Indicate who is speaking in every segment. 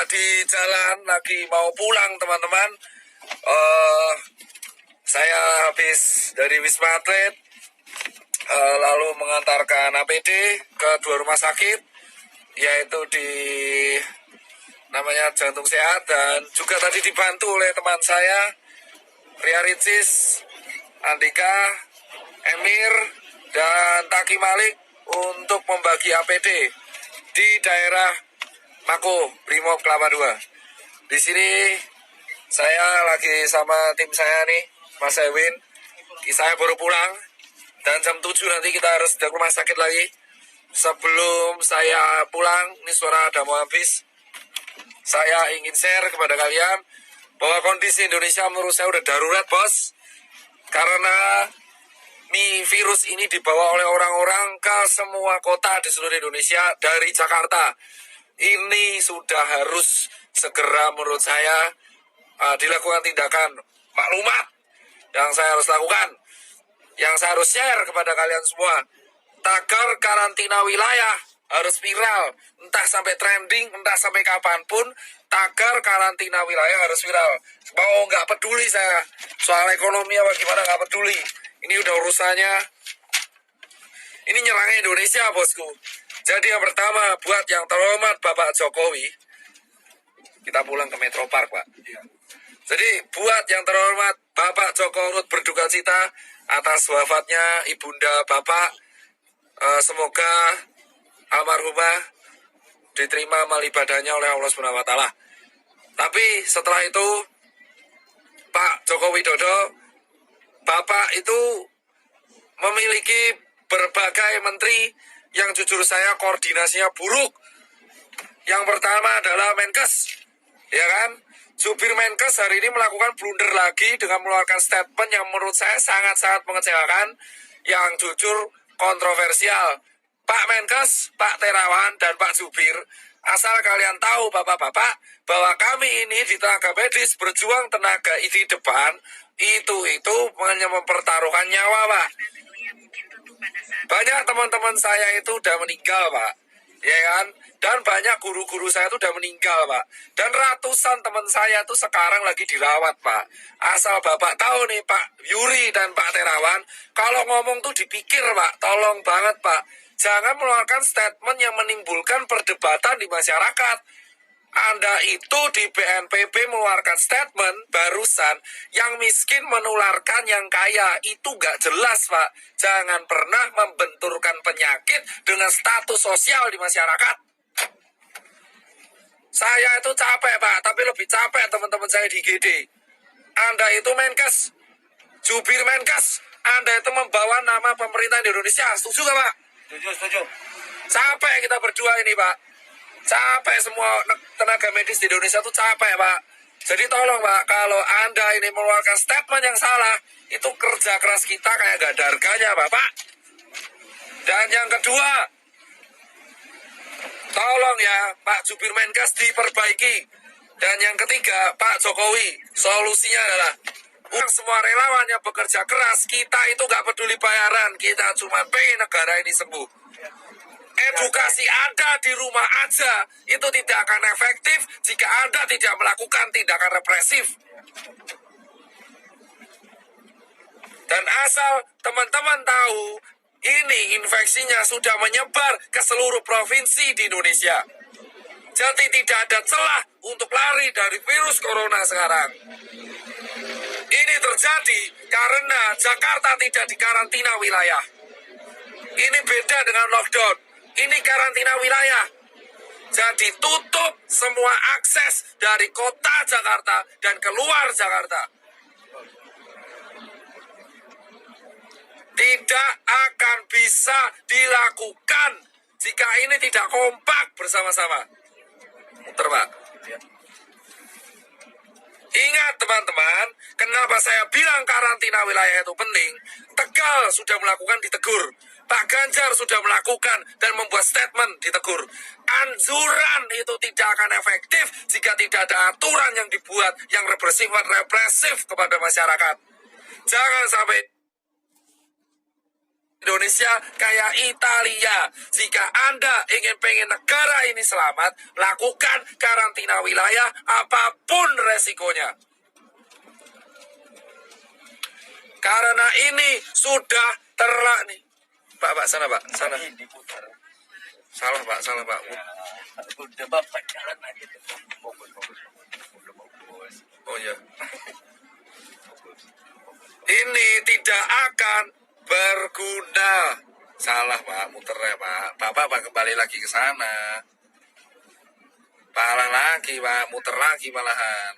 Speaker 1: di jalan lagi mau pulang teman-teman. Saya habis dari Wisma Atlet, lalu mengantarkan APD ke 2 rumah sakit, yaitu di namanya Jantung Sehat, dan juga tadi dibantu oleh teman saya Ria Ricis, Andika, Emir, dan Taki Malik untuk membagi APD di daerah Mako, Brimob Kelapa II. Di sini saya lagi sama tim saya nih, Mas Ewin. Saya baru pulang dan jam 7 nanti kita harus ke rumah sakit lagi. Sebelum saya pulang, ini suara ada mau habis. Saya ingin share kepada kalian bahwa kondisi Indonesia menurut saya udah darurat, bos. Karena virus ini dibawa oleh orang-orang ke semua kota di seluruh Indonesia dari Jakarta. Ini sudah harus segera menurut saya dilakukan tindakan maklumat yang saya harus lakukan, yang saya harus share kepada kalian semua. Tagar karantina wilayah harus viral, entah sampai trending, entah sampai kapanpun, tagar karantina wilayah harus viral. Mau nggak peduli saya soal ekonomi apa gimana, nggak peduli. Ini udah urusannya, ini nyerang Indonesia, bosku. Jadi yang pertama, buat yang terhormat Bapak Jokowi, kita pulang ke Metro Park, Pak. Jadi buat yang terhormat Bapak Joko Widodo berduka cita atas wafatnya Ibunda Bapak. Semoga almarhumah diterima amal ibadahnya oleh Allah Subhanahu wa Ta'ala. Tapi setelah itu Pak Joko Widodo, Bapak itu memiliki berbagai menteri yang jujur saya koordinasinya buruk. Yang pertama adalah Menkes, ya kan? Jubir Menkes hari ini melakukan blunder lagi dengan mengeluarkan statement yang menurut saya sangat-sangat mengecewakan, yang jujur kontroversial. Pak Menkes, Pak Terawan, dan Pak Jubir, asal kalian tahu bapak-bapak, bahwa kami ini di tenaga medis berjuang tenaga di depan, itu hanya mempertaruhkan nyawa, Pak. Banyak teman-teman saya itu udah meninggal, Pak, ya kan? Dan banyak guru-guru saya itu udah meninggal, Pak. Dan ratusan teman saya itu sekarang lagi dirawat, Pak. Asal Bapak tahu nih, Pak Yuri dan Pak Terawan, kalau ngomong tuh dipikir, Pak. Tolong banget, Pak. Jangan mengeluarkan statement yang menimbulkan perdebatan di masyarakat. Anda itu di BNPB mengeluarkan statement barusan, yang miskin menularkan yang kaya. Itu gak jelas, Pak. Jangan pernah membenturkan penyakit dengan status sosial di masyarakat. Saya itu capek, Pak, tapi lebih capek teman-teman saya di GD. Anda itu Menkes, jubir Menkes, Anda itu membawa nama pemerintah di Indonesia. Setuju gak, Pak?
Speaker 2: Setuju.
Speaker 1: Capek kita berdua ini, Pak. Capek semua tenaga medis di Indonesia tuh capek, Pak. Jadi tolong, Pak, kalau Anda ini mengeluarkan statement yang salah, itu kerja keras kita kayak gak ada harganya, Bapak. Dan yang kedua, tolong ya, Pak Jubir Menkes diperbaiki. Dan yang ketiga, Pak Jokowi, solusinya adalah semua relawan yang bekerja keras, kita itu gak peduli bayaran, kita cuma pengen negara ini sembuh. Edukasi Anda di rumah aja itu tidak akan efektif jika Anda tidak melakukan tindakan represif. Dan asal teman-teman tahu, ini infeksinya sudah menyebar ke seluruh provinsi di Indonesia. Jadi tidak ada celah untuk lari dari virus corona sekarang. Ini terjadi karena Jakarta tidak dikarantina wilayah. Ini beda dengan lockdown. Ini karantina wilayah. Jadi tutup semua akses dari kota Jakarta dan keluar Jakarta. Tidak akan bisa dilakukan jika ini tidak kompak bersama-sama. Muter, Pak. Ingat teman-teman, kenapa saya bilang karantina wilayah itu penting? Tegal sudah melakukan, ditegur. Pak Ganjar sudah melakukan dan membuat statement, ditegur. Anjuran itu tidak akan efektif jika tidak ada aturan yang dibuat yang represif kepada masyarakat. Jangan sampai Indonesia Indonesia kayak Italia. Jika Anda pengen negara ini selamat, lakukan karantina wilayah apapun resikonya. Karena ini sudah nih. Pak, sana Pak, sana. Salah Pak.
Speaker 2: Udah Bapak jalan aja.
Speaker 1: Oh ya. Ini tidak akan berguna. Salah Pak, muter ya Pak. Bapak kembali lagi ke sana. Parah lagi Pak, muter lagi malahan.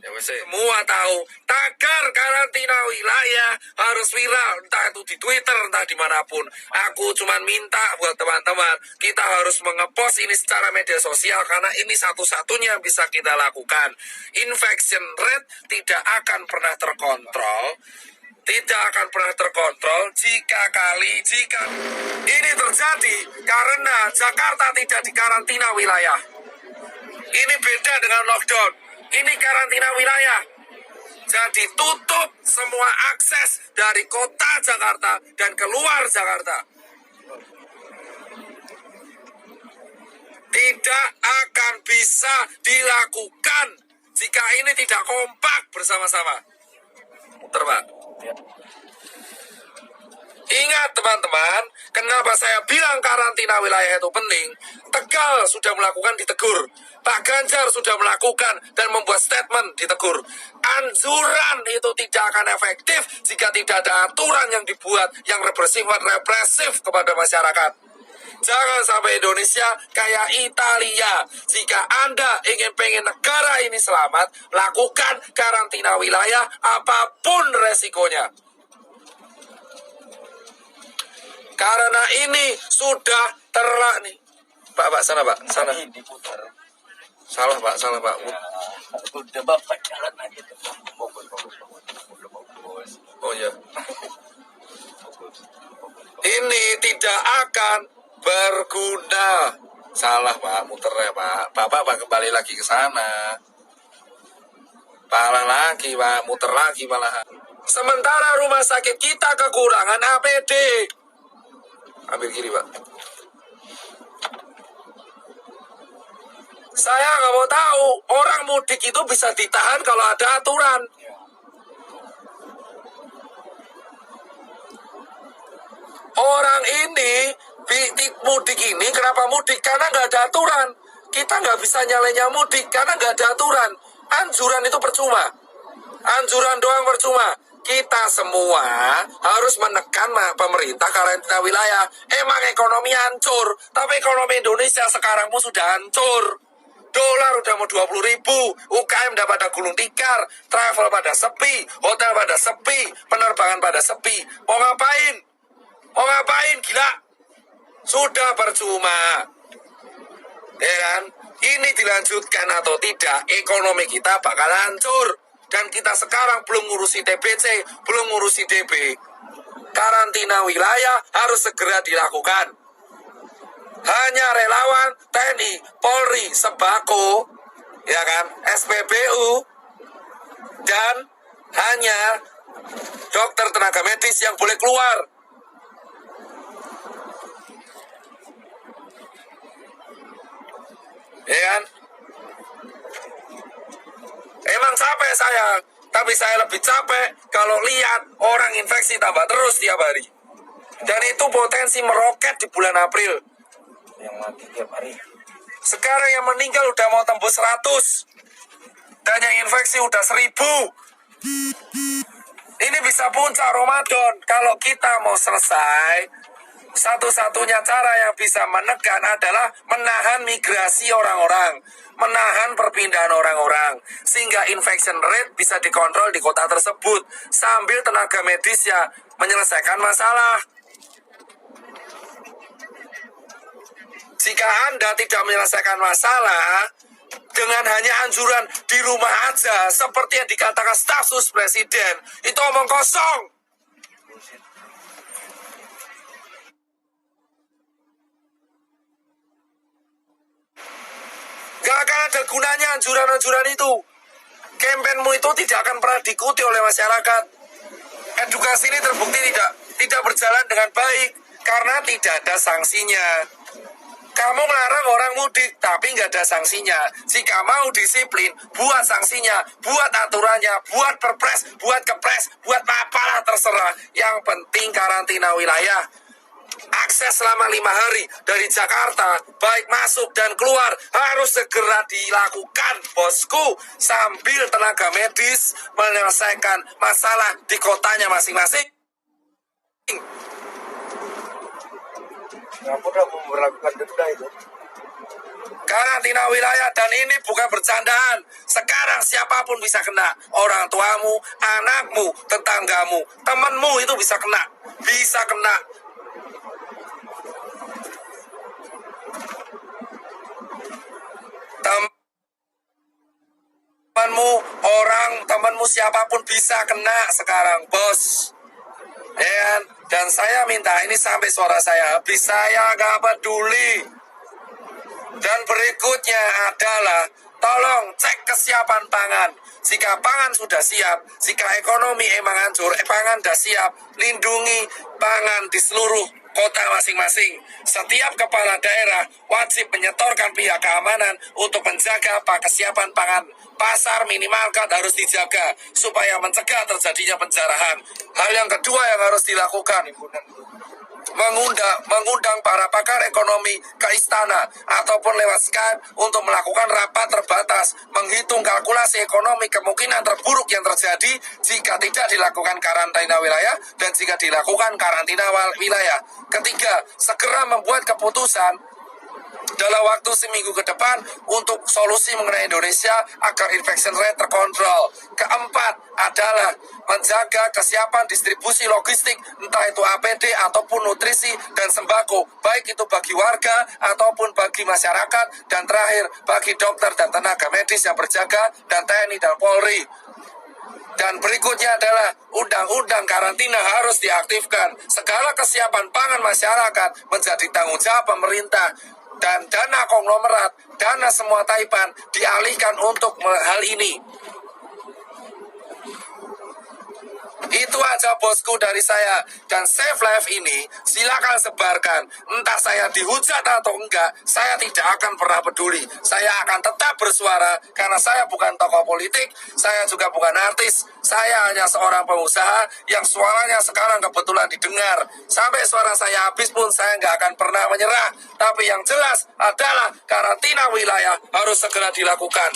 Speaker 1: Ya wes, semua tahu tagar karantina wilayah harus viral, entah itu di Twitter, entah dimanapun. Aku cuman minta buat teman-teman, kita harus mengepost ini secara media sosial karena ini satu-satunya yang bisa kita lakukan. Infection rate tidak akan pernah terkontrol. Tidak akan pernah terkontrol jika ini terjadi karena Jakarta tidak dikarantina wilayah. Ini beda dengan lockdown. Ini karantina wilayah. Jadi tutup semua akses dari kota Jakarta dan keluar Jakarta. Tidak akan bisa dilakukan jika ini tidak kompak bersama-sama. Muter Pak. Ingat teman-teman, kenapa saya bilang karantina wilayah itu penting? Tegal sudah melakukan, ditegur. Pak Ganjar sudah melakukan dan membuat statement, ditegur. Anjuran itu tidak akan efektif jika tidak ada aturan yang dibuat yang bersifat represif kepada masyarakat. Jangan sampai Indonesia kayak Italia. Jika Anda pengen negara ini selamat, lakukan karantina wilayah apapun resikonya. Karena ini sudah nih. Pak, sana Pak, sana. Salah Pak.
Speaker 2: Udah Bapak jalan aja.
Speaker 1: Oh ya. Ini tidak akan berguna. Salah Pak, muter ya Pak. Bapak kembali lagi ke sana. Parah lagi Pak, muter lagi malahan. Sementara rumah sakit kita kekurangan APD. Ambil kiri Pak. Saya nggak mau tahu orang mudik itu bisa ditahan kalau ada aturan. Orang ini mudik ini kenapa mudik? Karena nggak ada aturan. Kita nggak bisa nyalanya mudik karena nggak ada aturan. Anjuran itu percuma. Anjuran doang percuma. Kita semua harus menekan pemerintah karantina wilayah. Emang ekonomi hancur, tapi ekonomi Indonesia sekarang pun sudah hancur. Dolar udah mau 20.000, UKM udah pada gulung tikar, travel pada sepi, hotel pada sepi, penerbangan pada sepi. Mau ngapain? Gila? Sudah percuma. Ya kan? Ini dilanjutkan atau tidak, ekonomi kita bakal hancur. Dan kita sekarang belum ngurusi TBC, belum ngurusi DB. Karantina wilayah harus segera dilakukan. Hanya relawan, TNI, Polri, Sembako, ya kan, SPBU, dan hanya dokter tenaga medis yang boleh keluar. Ya kan? Emang capek saya, tapi saya lebih capek kalau lihat orang infeksi tambah terus tiap hari. Dan itu potensi meroket di bulan April.
Speaker 2: Yang mati tiap hari.
Speaker 1: Sekarang yang meninggal udah mau tembus 100. Dan yang infeksi udah 1000. Ini bisa puncak Ramadan. Kalau kita mau selesai, satu-satunya cara yang bisa menekan adalah menahan migrasi orang-orang, menahan perpindahan orang-orang, sehingga infection rate bisa dikontrol di kota tersebut, sambil tenaga medisnya menyelesaikan masalah. Jika Anda tidak menyelesaikan masalah dengan hanya anjuran di rumah aja, seperti yang dikatakan staf sus presiden, itu omong kosong. Gak akan ada gunanya anjuran-anjuran itu. Kampanyemu itu tidak akan pernah diikuti oleh masyarakat. Edukasi ini terbukti tidak tidak berjalan dengan baik karena tidak ada sanksinya. Kamu melarang orang mudik, tapi nggak ada sanksinya. Jika mau disiplin, buat sanksinya, buat aturannya, buat perpres, buat kepres, buat apalah terserah. Yang penting karantina wilayah. Akses selama 5 hari dari Jakarta, baik masuk dan keluar, harus segera dilakukan, bosku. Sambil tenaga medis menyelesaikan masalah di kotanya masing-masing.
Speaker 2: Nggak pernah memperlakukan denda itu.
Speaker 1: Karantina wilayah, dan ini bukan bercandaan. Sekarang siapapun bisa kena. Orang tuamu, anakmu, tetanggamu, temanmu itu bisa kena. Bisa kena. Temanmu siapapun bisa kena sekarang, bos. Dan saya minta ini sampai suara saya habis, saya gak peduli. Dan berikutnya adalah tolong cek kesiapan pangan. Jika pangan sudah siap, jika ekonomi emang hancur, pangan sudah siap, lindungi pangan di seluruh kota masing-masing. Setiap kepala daerah wajib menyetorkan pihak keamanan untuk menjaga kesiapan pangan. Pasar minimarket harus dijaga supaya mencegah terjadinya penjarahan. Hal yang kedua yang harus dilakukan, mengundang para pakar ekonomi ke istana ataupun lewat Skype untuk melakukan rapat terbatas, menghitung kalkulasi ekonomi kemungkinan terburuk yang terjadi jika tidak dilakukan karantina wilayah dan jika dilakukan karantina wilayah. Ketiga, segera membuat keputusan dalam waktu seminggu ke depan untuk solusi mengenai Indonesia agar infection rate terkontrol. Keempat adalah menjaga kesiapan distribusi logistik, entah itu APD ataupun nutrisi dan sembako, baik itu bagi warga ataupun bagi masyarakat. Dan terakhir, bagi dokter dan tenaga medis yang berjaga, dan TNI dan Polri. Dan berikutnya adalah undang-undang karantina harus diaktifkan. Segala kesiapan pangan masyarakat menjadi tanggung jawab pemerintah. Dan dana konglomerat, dana semua taipan dialihkan untuk hal ini. Itu aja bosku dari saya. Dan Save Life ini silakan sebarkan. Entah saya dihujat atau enggak, saya tidak akan pernah peduli. Saya akan tetap bersuara karena saya bukan tokoh politik, saya juga bukan artis. Saya hanya seorang pengusaha yang suaranya sekarang kebetulan didengar. Sampai suara saya habis pun saya nggak akan pernah menyerah. Tapi yang jelas adalah karantina wilayah harus segera dilakukan.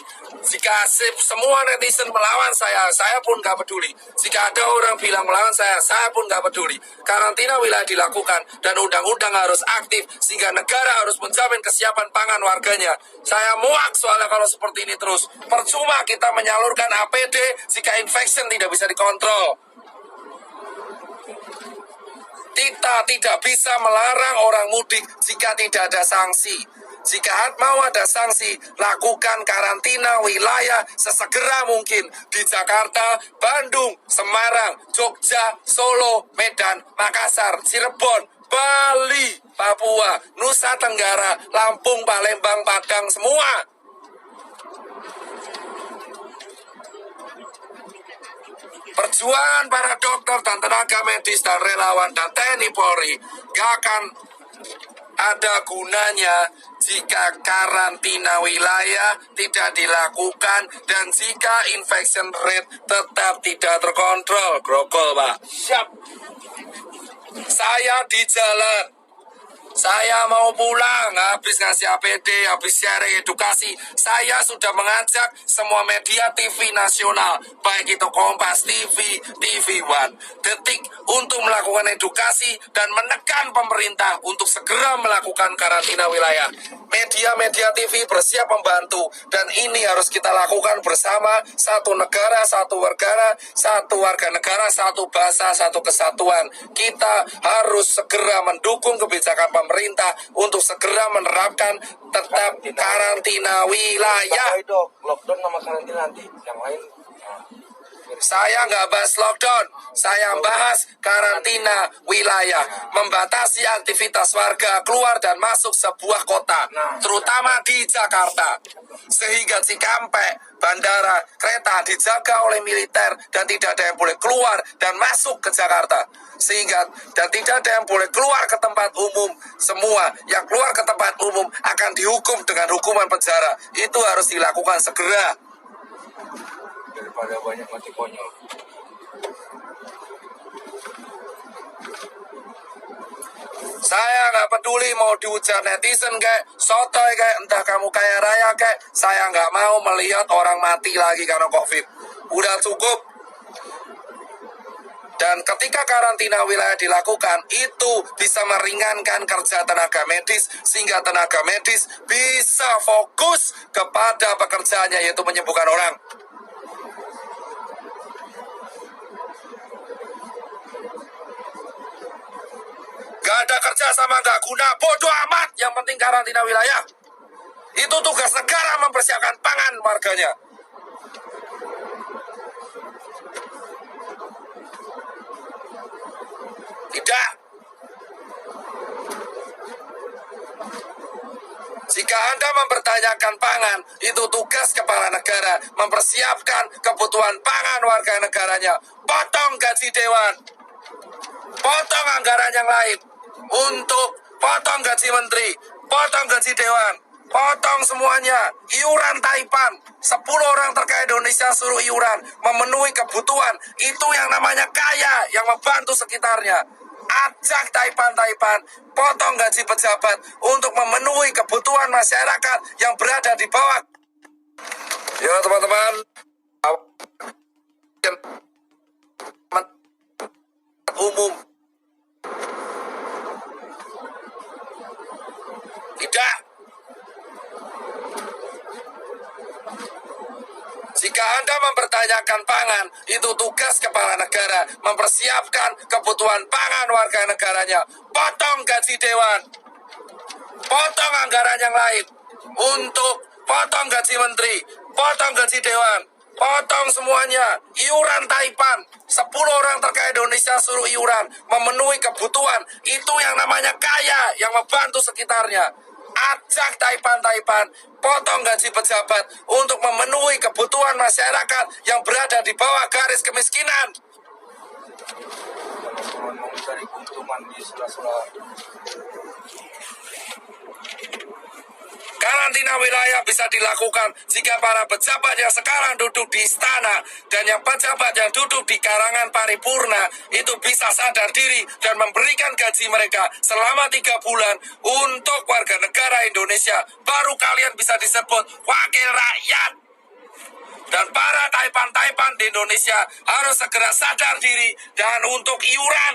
Speaker 1: Jika semua netizen melawan saya pun nggak peduli. Jika ada orang bilang melawan saya pun nggak peduli. Karantina wilayah dilakukan dan undang-undang harus aktif sehingga negara harus menjamin kesiapan pangan warganya. Saya muak soalnya kalau seperti ini terus. Percuma kita menyalurkan APD jika infeksi tidak bisa dikontrol. Kita tidak bisa melarang orang mudik jika tidak ada sanksi. Jika mau ada sanksi, lakukan karantina wilayah sesegera mungkin di Jakarta, Bandung, Semarang, Jogja, Solo, Medan, Makassar, Cirebon, Bali, Papua, Nusa Tenggara, Lampung, Palembang, Padang, semua. Perjuangan para dokter dan tenaga medis dan relawan dan TNI Polri gak akan ada gunanya jika karantina wilayah tidak dilakukan dan jika infection rate tetap tidak terkontrol. Grogol, Pak. Siap. Saya di jalan. Saya mau pulang, habis ngasih APD, habis sharing edukasi. Saya sudah mengajak semua media TV nasional, baik itu Kompas TV, TV One, Detik, untuk melakukan edukasi dan menekan pemerintah untuk segera melakukan karantina wilayah. Media-media TV bersiap membantu, dan ini harus kita lakukan bersama. Satu negara, satu warga negara, satu bahasa, satu kesatuan. Kita harus segera mendukung kebijakan pemerintah untuk segera menerapkan tetap karantina wilayah.
Speaker 2: Itu lockdown sama karantina nanti, yang lain
Speaker 1: Saya nggak bahas lockdown, saya bahas karantina wilayah, membatasi aktivitas warga keluar dan masuk sebuah kota, terutama di Jakarta. Sehingga Cikampek, bandara, kereta dijaga oleh militer dan tidak ada yang boleh keluar dan masuk ke Jakarta. Dan tidak ada yang boleh keluar ke tempat umum. Semua yang keluar ke tempat umum akan dihukum dengan hukuman penjara. Itu harus dilakukan segera.
Speaker 2: Daripada banyak mati konyol.
Speaker 1: Saya nggak peduli mau dihujat netizen kayak sotoy kayak entah kamu kaya raya kayak, saya nggak mau melihat orang mati lagi karena COVID. Udah cukup. Dan ketika karantina wilayah dilakukan, itu bisa meringankan kerja tenaga medis, sehingga tenaga medis bisa fokus kepada pekerjaannya, yaitu menyembuhkan orang. Gak ada kerja sama gak guna, bodoh amat. Yang penting karantina wilayah. Itu tugas negara mempersiapkan pangan warganya. Tidak. Jika Anda mempertanyakan pangan, itu tugas kepala negara mempersiapkan kebutuhan pangan warga negaranya. Potong gaji dewan, potong anggaran yang lain, untuk potong gaji menteri, potong gaji dewan, potong semuanya. Iuran Taipan, 10 orang terkaya Indonesia suruh iuran, memenuhi kebutuhan. Itu yang namanya kaya, yang membantu sekitarnya. Ajak Taipan, potong gaji pejabat untuk memenuhi kebutuhan masyarakat yang berada di bawah. Ya teman-teman, umum. Tidak. Jika Anda mempertanyakan pangan, itu tugas kepala negara mempersiapkan kebutuhan pangan warga negaranya. Potong gaji dewan, potong anggaran yang lain, untuk potong gaji menteri, potong gaji dewan, potong semuanya. Iuran Taipan, 10 orang terkaya Indonesia suruh iuran, memenuhi kebutuhan. Itu yang namanya kaya, yang membantu sekitarnya. Ajak Taipan, potong gaji pejabat untuk memenuhi kebutuhan masyarakat yang berada di bawah garis kemiskinan.
Speaker 2: Teman-teman mau mencari keuntungan di sela-sela.
Speaker 1: Karantina wilayah bisa dilakukan jika para pejabat yang sekarang duduk di istana dan yang pejabat yang duduk di karangan paripurna itu bisa sadar diri dan memberikan gaji mereka selama 3 bulan untuk warga negara Indonesia. Baru kalian bisa disebut wakil rakyat. Dan para Taipan di Indonesia harus segera sadar diri dan untuk iuran,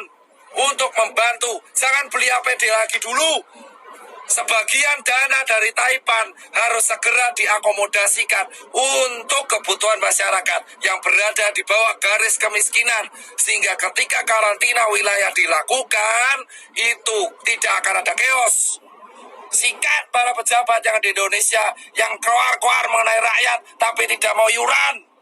Speaker 1: untuk membantu. Jangan beli APD lagi dulu. Sebagian dana dari Taipan harus segera diakomodasikan untuk kebutuhan masyarakat yang berada di bawah garis kemiskinan. Sehingga ketika karantina wilayah dilakukan, itu tidak akan ada chaos. Sikat para pejabat yang di Indonesia yang keluar mengenai rakyat tapi tidak mau iuran.